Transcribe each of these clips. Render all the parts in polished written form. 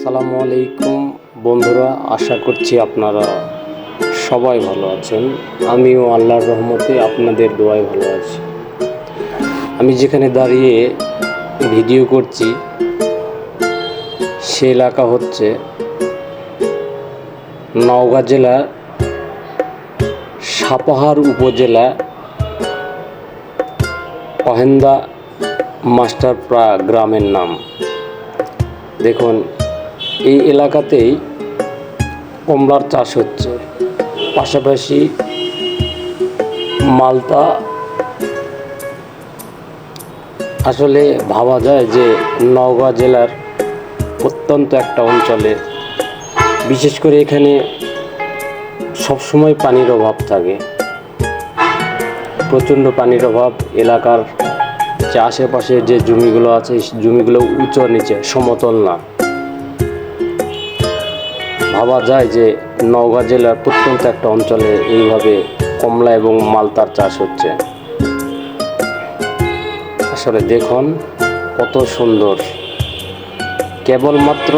আসসালামু আলাইকুম বন্ধুরা, আশা করছি আপনারা সবাই ভালো আছেন। আমিও আল্লাহর রহমতে আপনাদের দোয়ায় ভালো আছি। আমি যেখানে দাঁড়িয়ে ভিডিও করছি সে এলাকা হচ্ছে নওগাঁ জেলার সাপাহার উপজেলা অহেন্দা মাস্টারপাড়া গ্রামের নাম। দেখুন, এই এলাকাতেই কমলার চাষ হচ্ছে, পাশাপাশি মালতা। আসলে ভাবা যায় যে নওগাঁ জেলার প্রত্যন্ত একটা অঞ্চলে, বিশেষ করে এখানে সবসময় পানির অভাব থাকে, প্রচণ্ড পানির অভাব। এলাকার যে আশেপাশে যে জমিগুলো আছে, জমিগুলো উঁচু নিচে, সমতল না। ভাবা যায় যে নওগাঁ জেলার প্রত্যন্ত একটা অঞ্চলে এইভাবে কমলা এবং মালতার চাষ হচ্ছে। আসলে দেখুন কত সুন্দর, কেবলমাত্র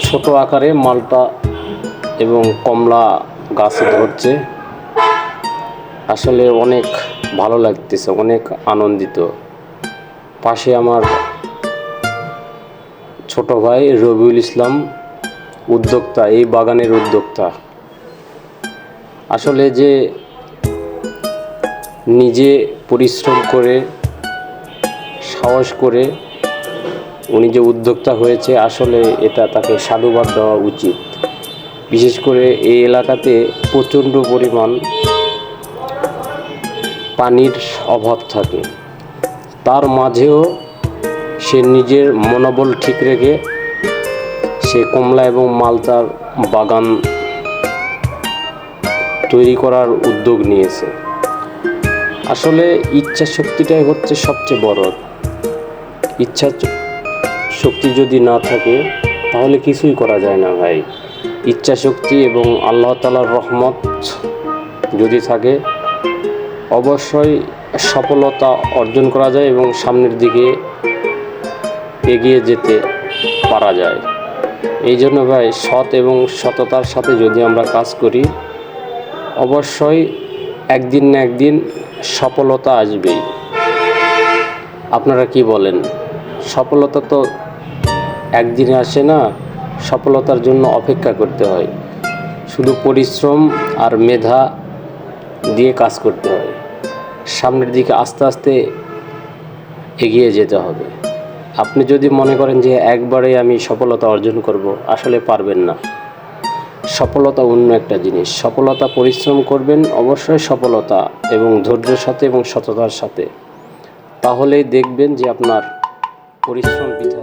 ছোট আকারে মালটা এবং কমলা গাছ ধরছে। আসলে অনেক ভালো লাগতেছে, অনেক আনন্দিত। পাশে আমার ছোট ভাই রবিউল ইসলাম, উদ্যোক্তা, এই বাগানের উদ্যোক্তা। আসলে যে নিজে পরিশ্রম করে, সাহস করে উনি যে উদ্যোক্তা হয়েছে, আসলে এটা তাকে সাধুবাদ দেওয়া উচিত। বিশেষ করে এই এলাকাতে প্রচণ্ড পরিমাণ পানির অভাব থাকে, তার মাঝেও সে নিজের মনোবল ঠিক রেখে সে কমলা এবং মালতার বাগান তৈরি করার উদ্যোগ নিয়েছে। আসলে ইচ্ছা শক্তিটাই হচ্ছে সবচেয়ে বড়। ইচ্ছা শক্তি যদি না থাকে তাহলে কিছুই করা যায় না ভাই। ইচ্ছা শক্তি এবং আল্লাহ তাআলার রহমত যদি থাকে, অবশ্যই সফলতা অর্জন করা যায় এবং সামনের দিকে এগিয়ে যেতে পারা যায়। এই জন্য ভাই, সৎ এবং সততার সাথে যদি আমরা কাজ করি, অবশ্যই একদিন না একদিন সফলতা আসবেই। আপনারা কি বলেন? সফলতা তো একদিনে আসে না, সফলতার জন্য অপেক্ষা করতে হয়। শুধু পরিশ্রম আর মেধা দিয়ে কাজ করতে হয়, সামনের দিকে আস্তে আস্তে এগিয়ে যেতে হবে। আপনি যদি মনে করেন যে একবারে আমি সফলতা অর্জন করব, আসলে পারবেন না। সফলতা অন্য একটা জিনিস। সফলতা পরিশ্রম করবেন, অবশ্যই সফলতা, এবং ধৈর্যের সাথে এবং সততার সাথে, তাহলেই দেখবেন যে আপনার পরিশ্রম বৃথা